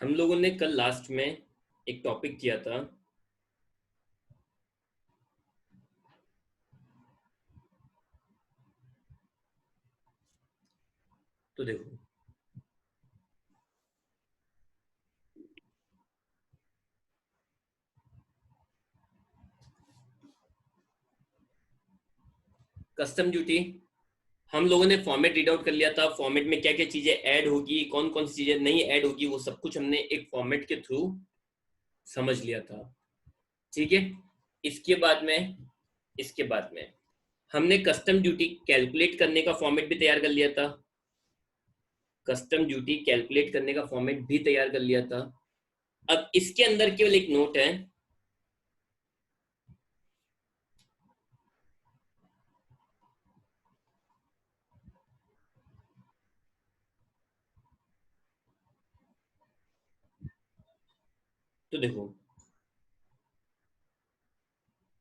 हम लोगों ने कल लास्ट में एक टॉपिक किया था। तो देखो, कस्टम ड्यूटी हम लोगों ने फॉर्मेट रीड आउट कर लिया था। फॉर्मेट में क्या क्या चीजें ऐड होगी, कौन कौन सी चीजें नहीं ऐड होगी, वो सब कुछ हमने एक फॉर्मेट के थ्रू समझ लिया था। ठीक है। इसके बाद में इसके बाद में हमने कस्टम ड्यूटी कैलकुलेट करने का फॉर्मेट भी तैयार कर लिया था। कस्टम ड्यूटी कैलकुलेट करने का फॉर्मेट भी तैयार कर लिया था। अब इसके अंदर केवल एक नोट है। तो देखो,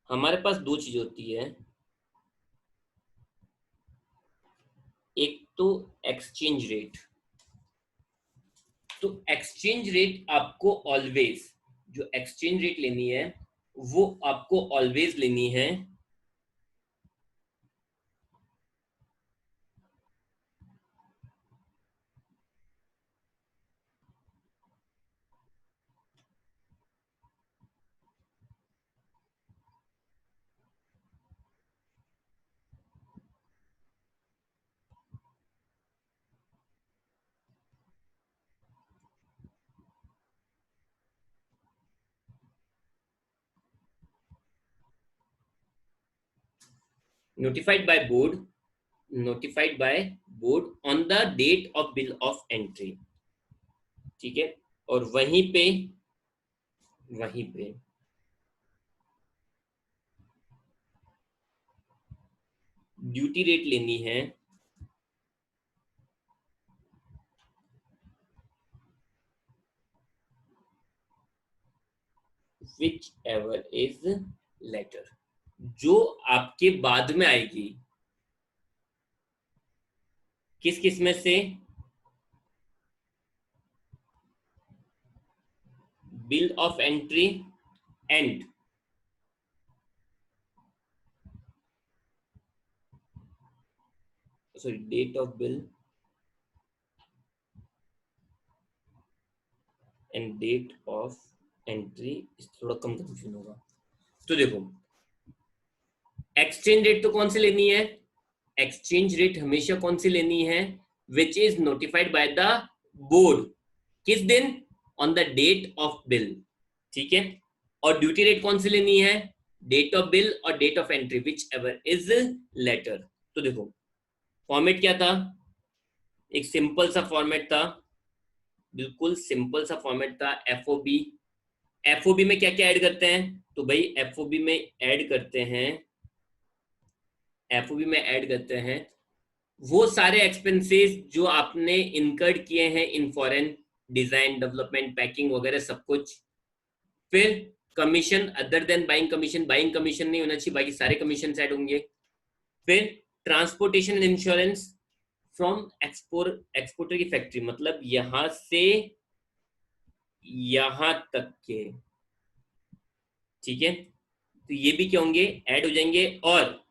हमारे पास दो चीज होती है। एक तो एक्सचेंज रेट। तो एक्सचेंज रेट आपको ऑलवेज, जो एक्सचेंज रेट लेनी है वो आपको ऑलवेज लेनी है notified by board, notified by board on the date of bill of entry. ठीक है। और वहीं पे ड्यूटी रेट लेनी है विच एवर इज लेटर, जो आपके बाद में आएगी। किस किस में से? Bill of entry and sorry date of bill and date of entry. थोड़ा कम कंफ्यूजन होगा। तो देखो, एक्सचेंज रेट तो कौन सी लेनी है? एक्सचेंज रेट हमेशा कौन सी लेनी है? Which is notified by the board. किस दिन? On the date of bill. ठीक है। और ड्यूटी रेट कौन सी लेनी है? डेट ऑफ बिल और date of entry whichever is later. तो देखो, फॉर्मेट क्या था? एक सिंपल सा फॉर्मेट था, बिल्कुल सिंपल सा फॉर्मेट था। एफओबी। एफओबी में क्या क्या ऐड करते हैं? तो भाई एफओबी में ऐड करते हैं, एफओबी में ऐड करते हैं वो सारे एक्सपेंसेस जो आपने इनकर्ड किए हैं in foreign, design, development, packing वगैरह सब कुछ। फिर commission other than buying commission, buying commission नहीं होना चाहिए, बाकी सारे कमीशन ऐड होंगे। फिर transportation and insurance from exporter की फैक्ट्री, मतलब यहां से यहां तक के। ठीक है। तो ये भी क्या होंगे? ऐड हो जाएंगे। और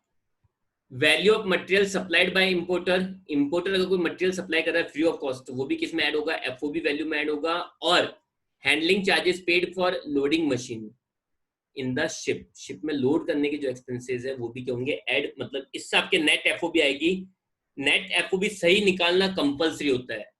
value of material supplied by importer, importer अगर कोई मटेरियल सप्लाई कर रहा है फ्री ऑफ कॉस्ट तो वो भी किस में ऐड होगा? एफओबी वैल्यू में ऐड होगा। और handling charges paid for loading machine in the ship, ship में लोड करने के जो एक्सपेंसेस है वो भी क्या होंगे? ऐड। मतलब इससे आपके नेट एफओबी आएगी। नेट एफओबी सही निकालना कंपलसरी होता है।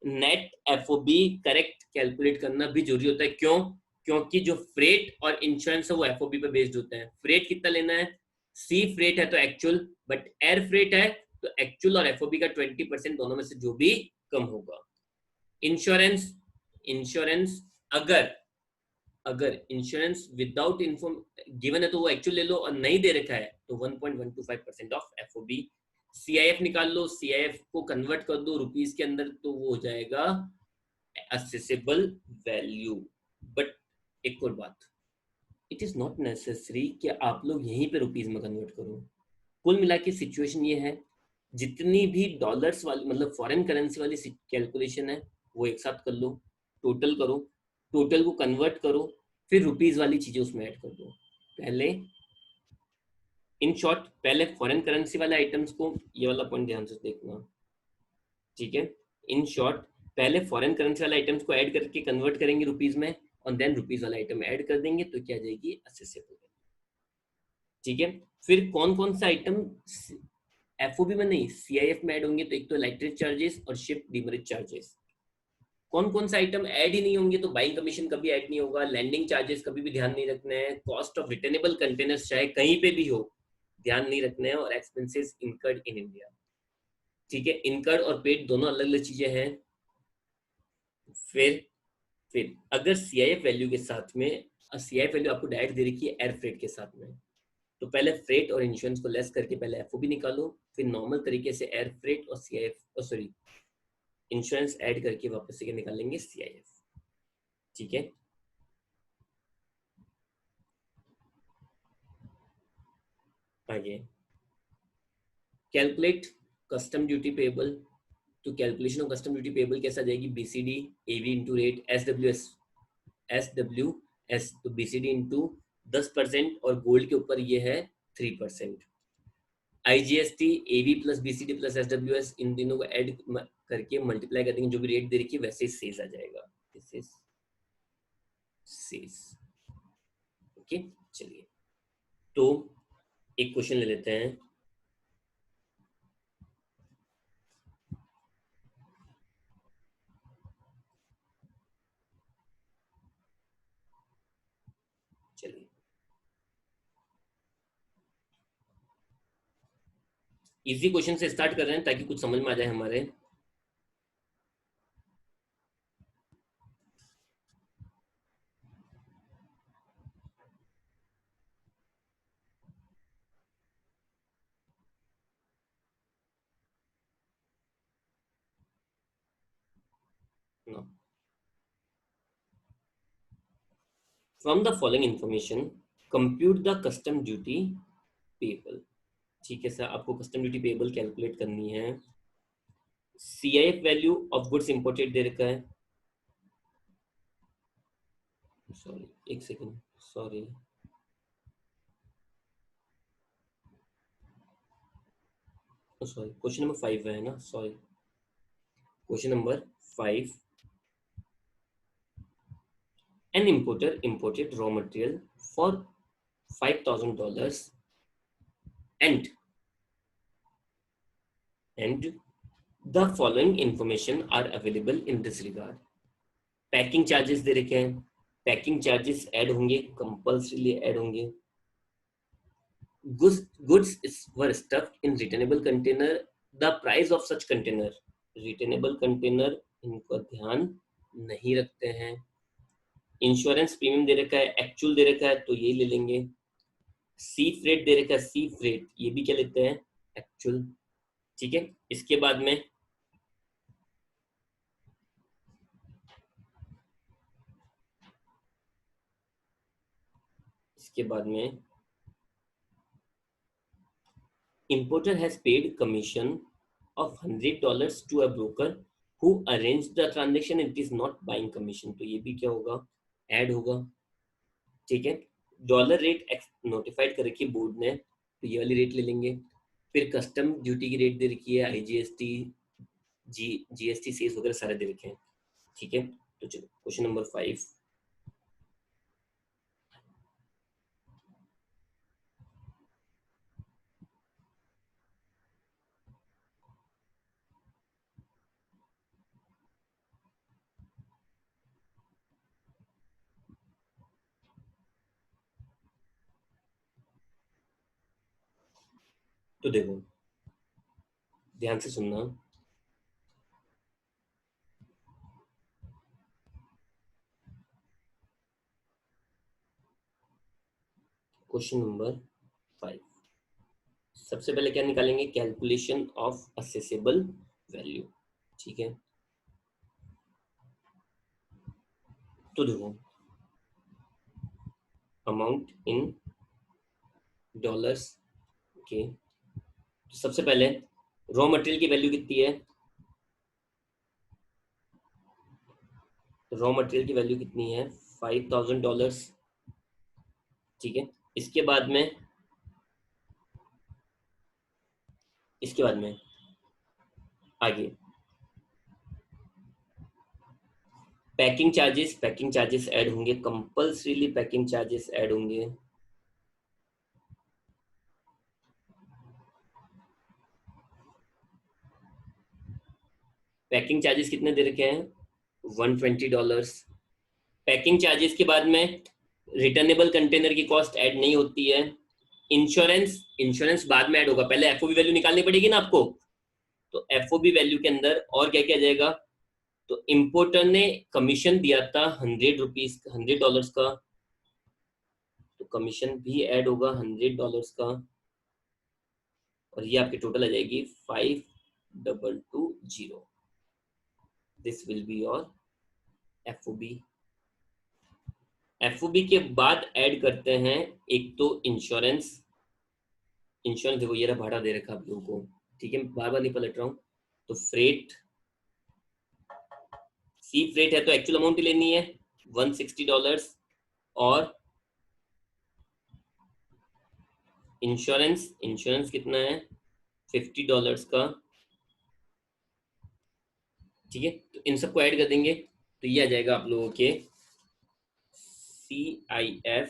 नेट एफओबी करेक्ट कैलकुलेट करना भी जरूरी होता है। क्यों? क्योंकि जो फ्रेट और इंश्योरेंस है वो एफओबी पे बेस्ड होता है। फ्रेट कितना लेना है? सी फ्रेट है तो एक्चुअल, बट एयर फ्रेट है तो एक्चुअल और एफओबी का 20% दोनों में से जो भी कम होगा। इंश्योरेंस, इंश्योरेंस अगर अगर इंश्योरेंस विदाउट इन्फॉर्म गिवन है तो वो एक्चुअल ले लो, और नहीं दे रखा है तो 1.125% ऑफ एफओबी। सीआईएफ निकाल लो, सीआईएफ को कन्वर्ट कर दो रुपीस के अंदर तो वो हो जाएगा असेसेबल वैल्यू। बट एक और बात, इट इज नॉट नेसेसरी कि आप लोग यहीं पे रुपीस में कन्वर्ट करो। कुल मिला के सिचुएशन ये है, जितनी भी डॉलर्स वाली मतलब फॉरेन करेंसी वाली कैलकुलेशन है वो एक साथ कर लो। टोटल करो, टोटल को कन्वर्ट करो, फिर रुपीज वाली चीजें उसमें ऐड कर दो। पहले इन शॉर्ट पहले फॉरेन करेंसी वाले आइटम्स को, ये वाला पॉइंट ध्यान से देखना, ठीक है। इन शॉर्ट पहले फॉरेन करेंसी वाले आइटम्स को ऐड करके कन्वर्ट करेंगे रुपीज में, और देन रुपीज वाला आइटम ऐड कर देंगे तो क्या आ जाएगी, असेसेबल, ठीक है। फिर कौन कौन सा आइटम एफओबी में नहीं सीआईएफ में ऐड होंगे, तो एक तो इलेक्ट्रिक चार्जेस और शिप डिमरिज चार्जेस। कौन कौन सा आइटम ऐड ही नहीं होंगे, तो बाइंग कमीशन कभी ऐड नहीं होगा, लैंडिंग चार्जेस कभी भी ध्यान नहीं रखना है, कॉस्ट ऑफ रिटर्नेबल कंटेनर्स चाहे कहीं पे भी हो ध्यान नहीं रखना है, और एक्सपेंसेस इनकर्ड इन इंडिया, ठीक है। इनकर्ड और पेड दोनों अलग अलग चीजें हैं। फिर अगर सीआईएफ वैल्यू के साथ में, सीआईएफ वैल्यू आपको डायरेक्ट दे रखी है एयर फ्रेट के साथ में, तो पहले फ्रेट और इंश्योरेंस को लेस करके पहले एफओबी निकालो, फिर नॉर्मल तरीके से एयर फ्रेट और सीआईएफ सॉरी इंश्योरेंस ऐड करके वापस से निकालेंगे सीआईएफ, ठीक है। आगे कैलकुलेट कस्टम ड्यूटी पेबल, तो calculation of custom duty payable कैसा जाएगी, बीसीडी एवी इंटू रेट एस, तो बीसीडी इंटू 10% और गोल्ड के ऊपर ये है 3%। आईजीएसटी एवी प्लस बीसीडी प्लस एसडब्ल्यूएस इन तीनों को ऐड करके मल्टीप्लाई कर देंगे, जो भी रेट दे रखी है वैसे ही सेस आ जाएगा, दिस इज सेस, ओके। चलिए तो एक क्वेश्चन ले लेते हैं, चलिए इजी क्वेश्चन से स्टार्ट कर रहे हैं ताकि कुछ समझ में आ जाए हमारे। From the following information compute the custom duty payable, ठीक है सर, आपको कस्टम ड्यूटी पेबल कैलकुलेट करनी है। CIF value of goods imported दे रखा है, सॉरी एक second, sorry sorry question number 5 है ना, sorry question number 5, an importer imported raw material for $5,000 and the following information are available in this regard। Packing charges दे रखे हैं, packing charges add होंगे, कंपल्सरीली ऐड होंगे। goods were stuffed in returnable container, the price of such container, returnable container इनको ध्यान नहीं रखते हैं। इंश्योरेंस प्रीमियम दे रखा है, एक्चुअल दे रखा है तो ये ले लेंगे। सी फ्रेट दे रखा है, सी फ्रेट ये भी क्या लेते हैं, एक्चुअल, ठीक है। इसके बाद में importer has paid commission of $100 to a broker who arranged the transaction, it is not buying commission, तो ये भी क्या होगा, ऐड होगा, ठीक है। डॉलर रेट नोटिफाइड कर रखी है बोर्ड ने, तो ये वाली रेट ले लेंगे। फिर कस्टम ड्यूटी की रेट दे रखी है, आईजीएसटी जीएसटी सेस वगैरह सारे दे रखे हैं, ठीक है। तो चलो क्वेश्चन नंबर 5, तो देखो ध्यान से सुनना, क्वेश्चन नंबर 5 सबसे पहले क्या निकालेंगे, कैलकुलेशन ऑफ असेसेबल वैल्यू, ठीक है। तो देखो अमाउंट इन डॉलर्स, ओके। तो सबसे पहले रॉ मटेरियल की वैल्यू कितनी है, रॉ मटेरियल की वैल्यू कितनी है, $5000। ठीक है, इसके बाद में इसके बाद में आगे पैकिंग चार्जेस ऐड होंगे, कंपल्सरीली पैकिंग चार्जेस ऐड होंगे। पैकिंग चार्जेस कितने दे रखे हैं, $120। पैकिंग चार्जेस के बाद में रिटर्नेबल कंटेनर की कॉस्ट ऐड नहीं होती है। इंश्योरेंस बाद में ऐड होगा, पहले एफओबी वैल्यू निकालनी पड़ेगी ना आपको। तो एफओबी वैल्यू के अंदर और क्या क्या जाएगा, तो इंपोर्टर ने कमीशन दिया था $100 का, तो कमीशन भी ऐड होगा $100 का, और ये आपकी टोटल आ जाएगी 5220। This will be your FOB. FOB के बाद ऐड करते हैं एक तो इंश्योरेंस। देखो ये रहा, भाड़ा दे रखा आप लोगों को, ठीक है, बार बार नहीं पलट रहा हूँ। तो फ्रेट, सी फ्रेट है तो एक्चुअल अमाउंट ही लेनी है $160। और इंश्योरेंस कितना है, $50 का। ठीक है, तो इन सबको ऐड कर देंगे तो ये आ जाएगा आप लोगों के CIF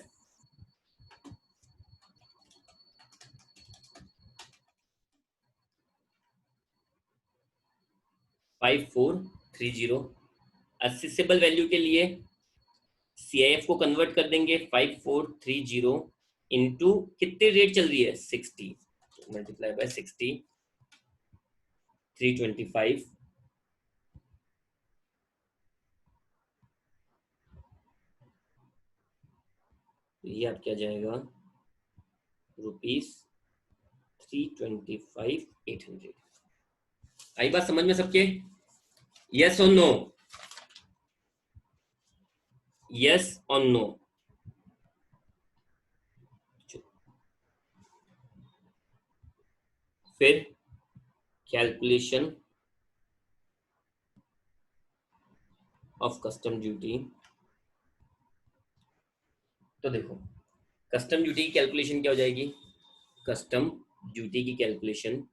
5430। असेसेबल वैल्यू के लिए CIF को कन्वर्ट कर देंगे 5430 इंटू कितने रेट चल रही है 60, मल्टीप्लाई बाय 60, 325। ये आप क्या जाएगा, ₹325,800। आई बात समझ में सबके, यस और नो, यस और नो। फिर कैलकुलेशन ऑफ कस्टम ड्यूटी। तो देखो कस्टम ड्यूटी की कैलकुलेशन क्या हो जाएगी, कस्टम ड्यूटी की कैलकुलेशन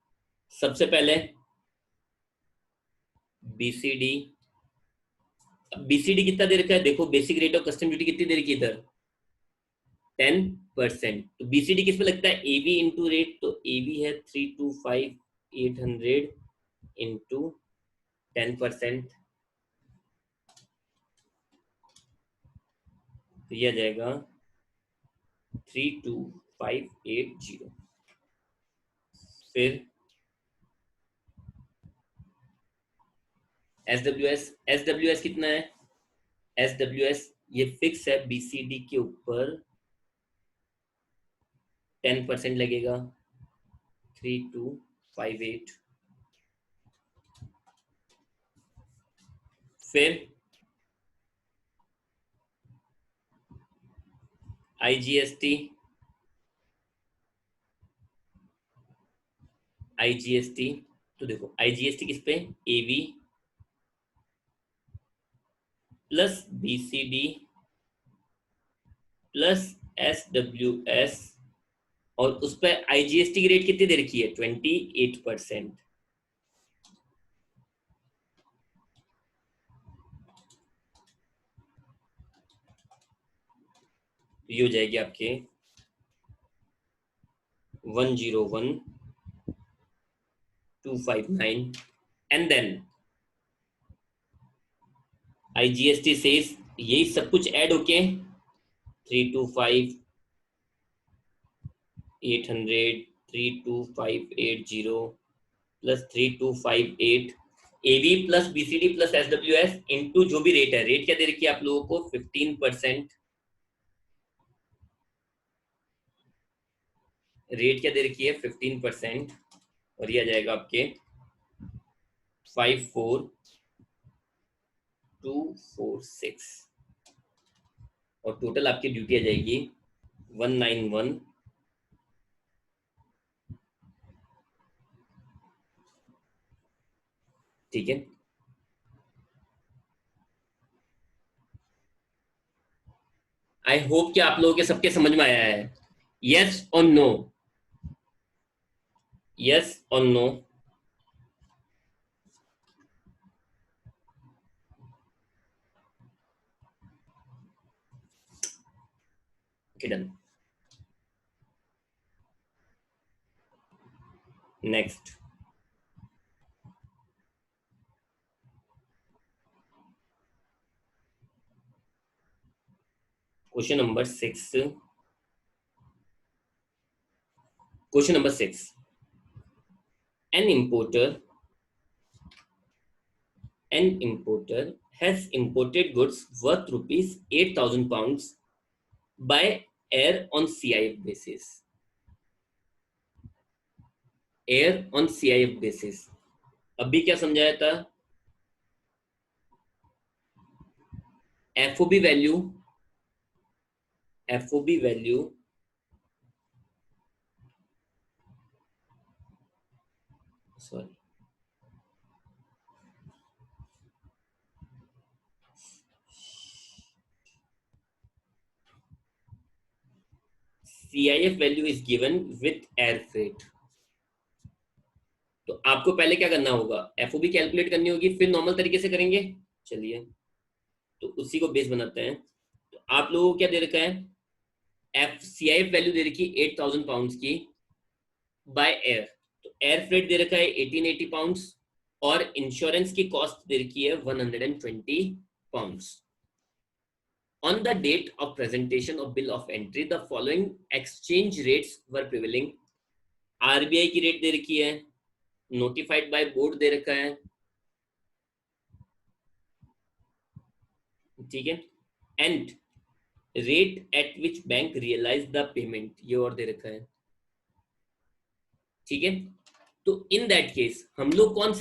सबसे पहले बीसीडी। बीसीडी कितना दे रखा है, देखो basic rate of custom duty कितनी दे रखी है इधर, 10%। तो बीसीडी किस पे लगता है, एवी इंटू रेट, तो एवी है 325,800 इंटू 10%, तो यह जाएगा 32580। फिर एस डब्ल्यू एस कितना है, एस ये फिक्स है, बीसीडी के ऊपर 10% लगेगा 3258। फिर आईजीएसटी, तो देखो आईजीएसटी किस पे, एवी प्लस बीसीडी प्लस एस और उस पर आईजीएसटी की रेट कितनी दे रखी है, 28%। ये हो जाएगी आपके 101,259। एंड देन आईजीएसटी सेज यही सब कुछ ऐड होके 325,800, 32580 plus 3258, AV plus BCD plus SWS into जो भी रेट है, रेट क्या दे रखी है आप लोगों को 15%, रेट क्या दे रखी है 15%, और ये आ जाएगा आपके 54246, और टोटल आपकी ड्यूटी आ जाएगी 191। ठीक है, आई होप कि आप लोगों के सबके समझ में आया है. यस और नो. यस और no. Done. Next. Question number 6. Question number 6. An importer an importer has imported goods worth rupees 8,000 pounds by air on CIF basis. Air on CIF basis. अभी क्या समझाया था? FOB value. FOB value. Sorry. CIF value is given with air freight. तो आपको पहले क्या करना होगा? FOB कैलकुलेट करनी होगी, फिर नॉर्मल तरीके से करेंगे. चलिए, तो उसी को बेस बनाते हैं. तो आप लोगों को क्या दे रखा है? CIF वैल्यू दे रखी है 8,000 पाउंड की बाय एयर. तो एयर फ्रेट दे रखा है 1880 पाउंड्स और इंश्योरेंस की कॉस्ट दे रखी है 120 pounds. On the date of presentation of bill of entry, the following exchange rates were prevailing. RBI की रेट दे रखी है, नोटिफाइड बाय बोर्ड दे रखा है, ठीक है, and rate at which bank realise the payment, ये और दे रखा है, ठीक है. तो इन दैट केस हम लोग कौन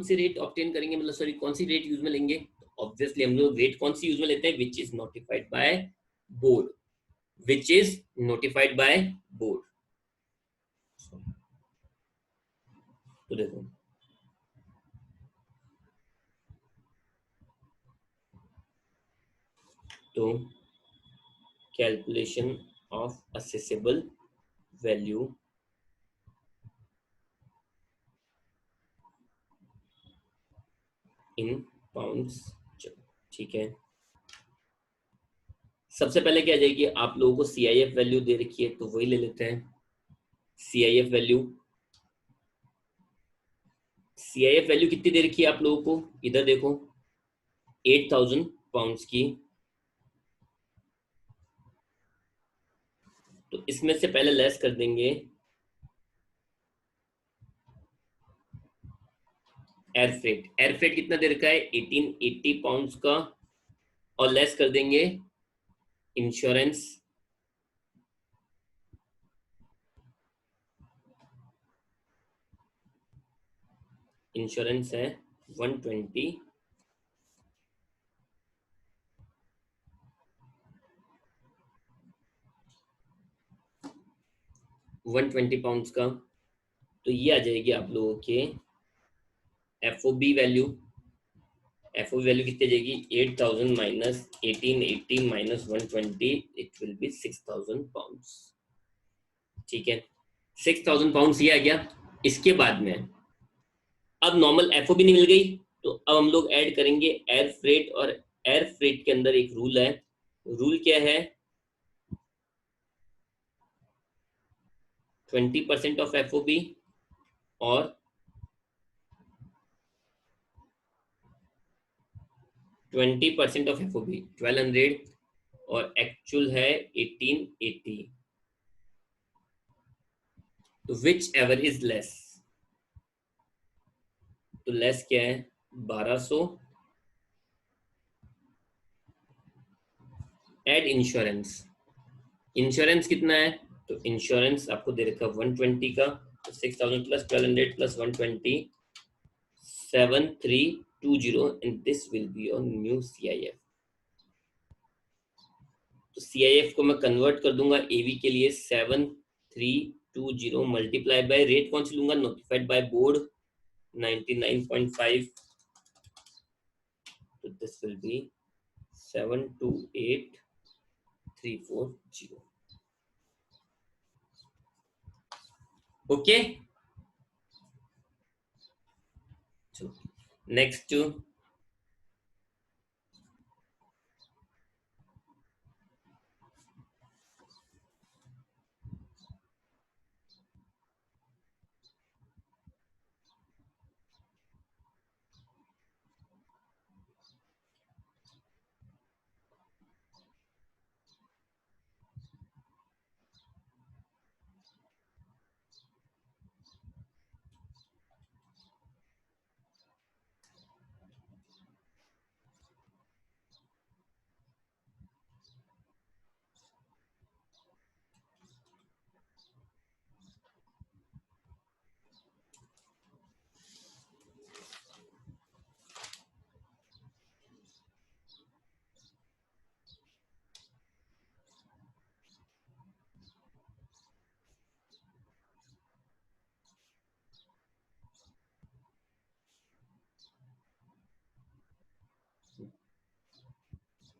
सी रेट ऑब्टेन करेंगे, मतलब सॉरी कौन सी रेट यूज में लेंगे? ऑब्वियसली हम लोग रेट कौन सी यूज में लेते हैं? विच is notified by board. Which is notified by board. तो देखो, तो calculation of accessible value in pounds, ठीक है. सबसे पहले क्या आ जाएगी? आप लोगों को CIF वैल्यू दे रखी है, तो वही ले लेते हैं. CIF वैल्यू कितनी दे रखी है आप लोगों को? इधर देखो, 8,000 पाउंड्स की. तो इसमें से पहले लेस कर देंगे एयर फ्रेट. एयर फ्रेट कितना दे रखा है? 1880 पाउंड्स का. और लेस कर देंगे इंश्योरेंस. इंश्योरेंस है 120. 120 पाउंड्स का. तो ये आ जाएगी आप लोगों के FOB वैल्यू. FOB वैल्यू कितनी आ जाएगी? 8,000 minus 1880 minus 120, it will be 6,000 pounds, ठीक है. 6,000 पाउंड्स ये आ गया. इसके बाद में अब नॉर्मल FOB नहीं मिल गई, तो अब हम लोग ऐड करेंगे एयर फ्रेट. और एयर फ्रेट के अंदर एक रूल है. रूल क्या है? 20% ऑफ FOB और 20% ऑफ FOB 1200 और एक्चुअल है 1880. तो विच एवर इज लेस. तो लेस क्या है? 1200. Add insurance. इंश्योरेंस कितना है? तो इंश्योरेंस आपको दे रखा 120 का. तो 6,000 plus 1200 plus 120, 7320, and this will be your new CIF. तो CIF को मैं कन्वर्ट कर दूंगा AV के लिए. 7320 मल्टीप्लाई बाय रेट कौन सी लूंगा? Notified by board 99.5. तो this will be 728 340। Okay, next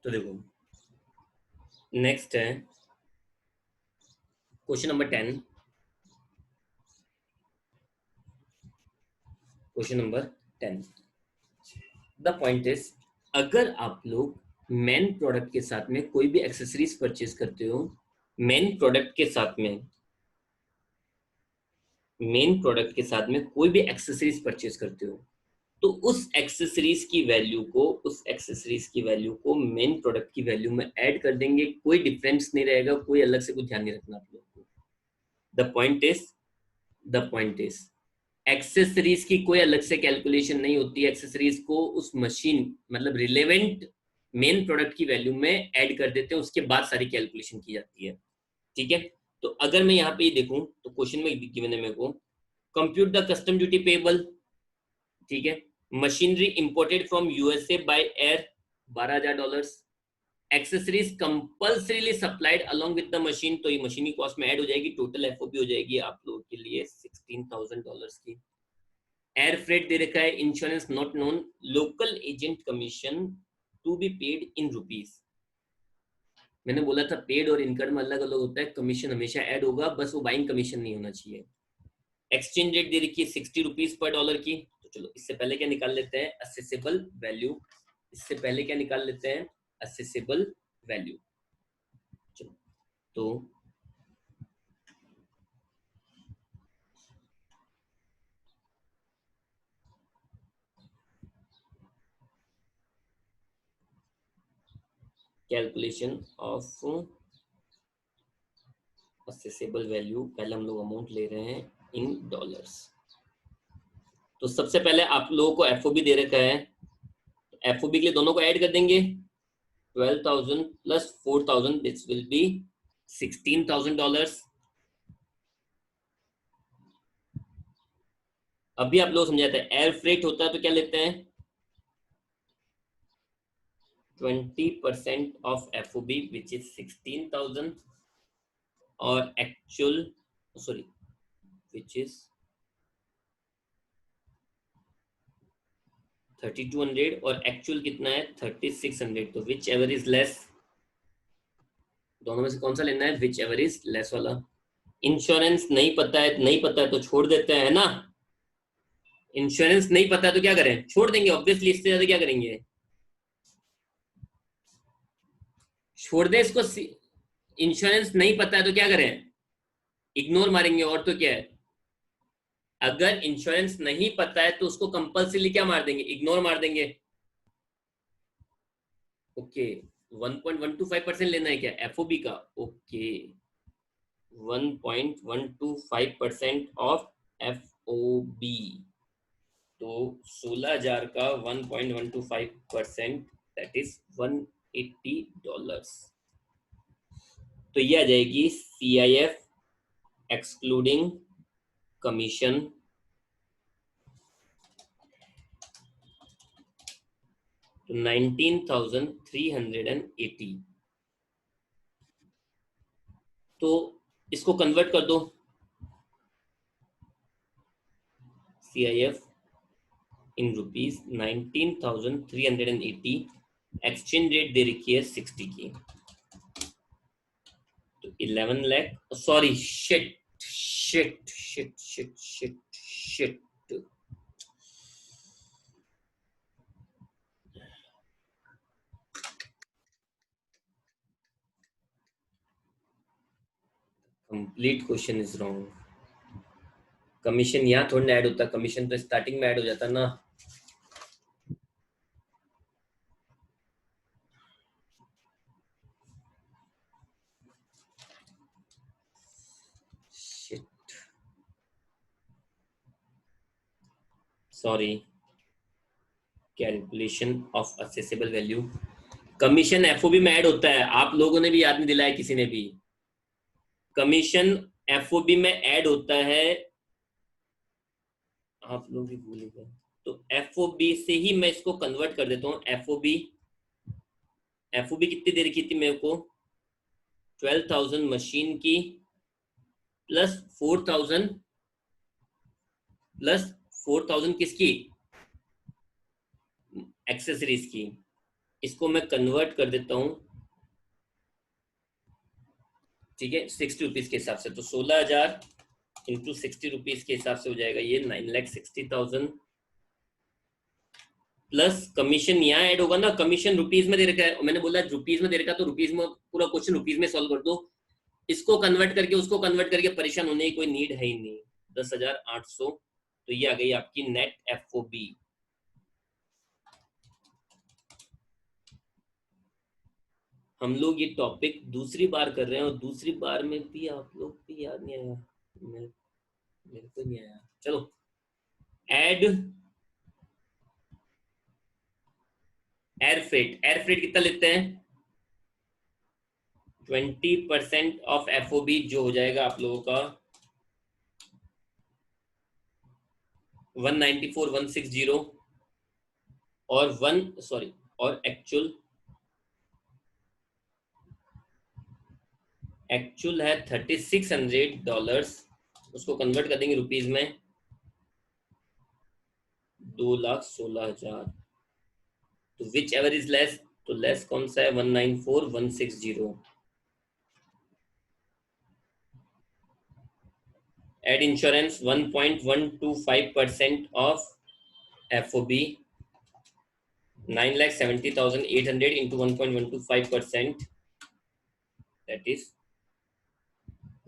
तो देखो, नेक्स्ट है question number 10। Question number 10, the point is, अगर आप लोग मेन प्रोडक्ट के साथ में कोई भी एक्सेसरीज परचेज करते हो, मेन प्रोडक्ट के साथ में, मेन प्रोडक्ट के साथ में कोई भी एक्सेसरीज परचेज करते हो, तो उस एक्सेसरीज की वैल्यू को, उस एक्सेसरीज की वैल्यू को मेन प्रोडक्ट की वैल्यू में ऐड कर देंगे। कोई डिफरेंस नहीं रहेगा, कोई अलग से कुछ ध्यान नहीं रखना आप लोगों को। The point is, the point is, accessories की कोई अलग से कैलकुलेशन नहीं होती है। एक्सेसरीज को उस मशीन, मतलब रिलेवेंट मेन प्रोडक्ट की वैल्यू में ऐड कर देते हैं, उसके बाद सारी कैलकुलेशन की जाती है। ठीक है, तो अगर मैं यहाँ पे ये देखूं तो क्वेश्चन में गिवन है मेरे को, compute the custom duty payable. ठीक है, machinery imported from USA by air $12,000, accessories compulsorily supplied along with the machine, तो ये मशीनी कॉस्ट में ऐड हो जाएगी, टोटल एफओबी हो जाएगी आप लोगों के लिए $16,000 की। एयर फ्रेट दे रखा है, insurance not known, local agent commission to be paid in rupees. मैंने बोला था पेड और इनकम में अलग अलग होता है, कमीशन हमेशा ऐड होगा, बस वो बाइंग कमीशन नहीं होना चाहिए। एक्सचेंज रेट दे रखी है 60 रुपीज पर डॉलर की। तो चलो इससे पहले क्या निकाल लेते हैं, असेसेबल वैल्यू। इससे पहले क्या निकाल लेते हैं, असेसेबल वैल्यू। चलो, तो कैलकुलेशन ऑफ असेसेबल वैल्यू, पहले हम लोग अमाउंट ले रहे हैं इन डॉलर्स। तो सबसे पहले आप लोगों को एफओबी दे रखा है, एफओबी के लिए दोनों को ऐड कर देंगे, 12,000 प्लस 4,000, दिस विल बी $16,000। अभी आप लोग समझाते हैं, एयर फ्रेट होता है तो क्या लेते हैं, 20% ऑफ एफओबी विच इज 16,000, और एक्चुअल, सॉरी, विच इज 3,200, और एक्चुअल कितना है 3,600, तो विच एवर इज लेस, दोनों में से कौन सा लेना है, विच एवर इज लेस वाला। इंश्योरेंस नहीं पता है, नहीं पता है तो छोड़ देते हैं ना, इंश्योरेंस नहीं पता है तो क्या करें, छोड़ देंगे ऑब्वियसली, इससे ज्यादा क्या करेंगे, छोड़ दें इसको। इंश्योरेंस नहीं पता है तो क्या करें, इग्नोर मारेंगे, और तो क्या है। अगर इंश्योरेंस नहीं पता है तो उसको कंपल्सरी क्या मार देंगे, इग्नोर मार देंगे। ओके, 1.125% लेना है क्या एफओबी का, ओके, 1.125% ऑफ एफओबी, तो 16,000 का 1.125%, दैट इज $180। तो ये आ जाएगी CIF एक्सक्लूडिंग कमीशन, तो 19,380। तो इसको कन्वर्ट कर दो, CIF in rupees 19,380, exchange rate दे रखी है 60 की। 11 lakh, sorry, shit shit shit shit shit shit, complete question is wrong. Commission यहाँ थोड़ा ऐड होता, कमीशन तो स्टार्टिंग में ऐड हो जाता ना। Sorry, calculation of accessible value, commission FOB में ऐड होता है, आप लोगों ने भी याद नहीं दिलाया किसी ने भी। कमीशन एफओबी में ऐड होता है, आप लोग भी भूल गए। तो एफओबी से ही मैं इसको कन्वर्ट कर देता हूँ। एफओबी, एफओबी कितनी देर की थी मेरे को? 12,000 मशीन की प्लस 4,000, प्लस 4,000 किसकी? एक्सेसरीज की। इसको मैं कन्वर्ट कर देता हूँ, ठीक है, 60 रुपीज के हिसाब से। तो 16,000 इंटू 60 रुपीज के हिसाब से हो जाएगा ये 9,60,000, प्लस कमीशन यहाँ ऐड होगा ना। कमीशन रुपीज में दे रखा है और मैंने बोला रुपीज में दे रखा, तो रुपीज में पूरा क्वेश्चन रुपीज में सॉल्व कर दो। इसको कन्वर्ट करके उसको कन्वर्ट करके परेशान होने की कोई नीड है ही नहीं। 10,800, तो ये आ गई आपकी नेट एफओबी। हम लोग ये टॉपिक दूसरी बार कर रहे हैं और दूसरी बार में भी आप लोग भी याद नहीं आया, मेरे को नहीं आया। चलो, add air freight. Air freight कितना लेते हैं? 20% ऑफ एफओबी, जो हो जाएगा आप लोगों का 194,160, और और एक्चुअल है $3,600। उसको कन्वर्ट कर देंगे रुपीज में, 2,16,000। तो विच एवर इज लेस, तो लेस कौन सा है? 194,160। Add insurance 1.125% of FOB, 9,70,800 into 1.125%, that is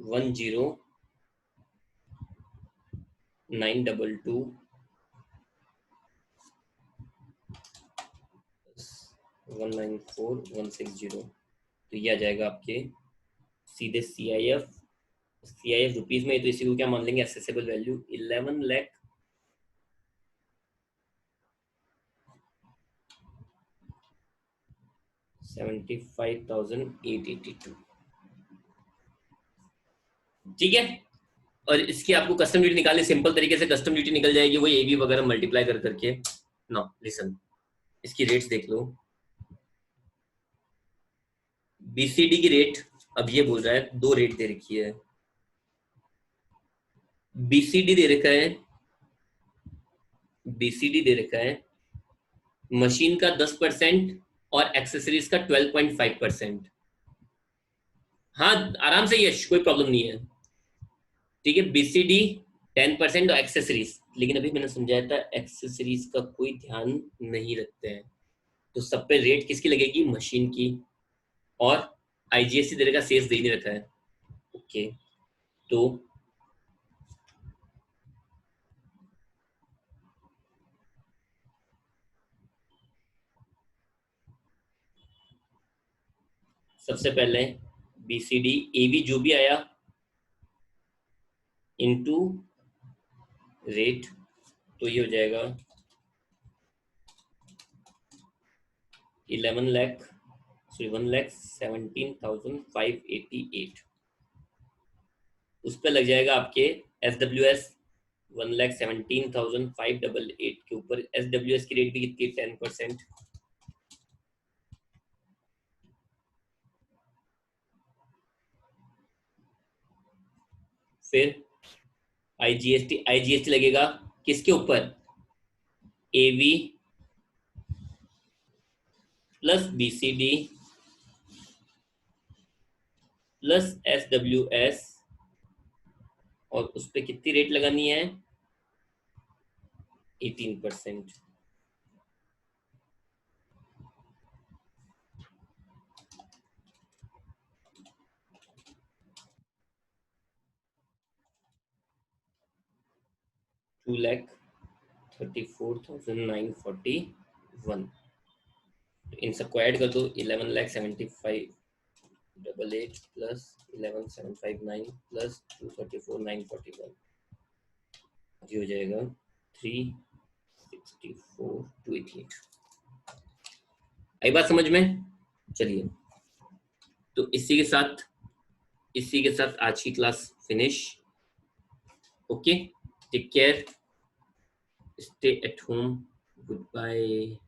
10,922, 194,160। तो ये आ जाएगा आपके सीधे सीआईएफ रुपीज में। तो इसी को क्या मान लेंगे? एक्सेसिबल वैल्यू 11,75,882, ठीक है। और इसकी आपको कस्टम ड्यूटी निकालनी, सिंपल तरीके से कस्टम ड्यूटी निकल जाएगी, वही एबी वगैरह मल्टीप्लाई कर करके। नो लिसन, इसकी रेट्स देख लो। बीसीडी की रेट, अब ये बोल रहा है दो रेट दे रखी है। बीसीडी दे रखा है, बीसीडी दे रखा है मशीन का 10% और एक्सेसरीज का 12.5%। हाँ, आराम से, यश, कोई प्रॉब्लम नहीं है, ठीक है। बीसीडी 10% और एक्सेसरीज, लेकिन अभी मैंने समझाया था एक्सेसरीज का कोई ध्यान नहीं रखते हैं, तो सब पे रेट किसकी लगेगी? मशीन की। और आईजीएसटी दे रखा, सेल्स दे नहीं रखा है, ओके। तो सबसे पहले बीसीडी एबी जो भी आया इनटू रेट, तो ये हो जाएगा 1,17,588। उस पर लग जाएगा आपके SWS 1,17,588 के ऊपर। SWS की रेट भी कितनी? 10%। फिर आईजीएसटी लगेगा किसके ऊपर? एवी प्लस बीसीडी प्लस SWS, और उस पर कितनी रेट लगानी है? 18%। $2,34,941। इन सबको ऐड कर दो, 11,75,888 प्लस 11,759 प्लस 234,941, ये हो जाएगा 364,288। आई बात समझ में? चलिए, तो इसी के साथ आज की class finish. Okay, take care, stay at home, good bye.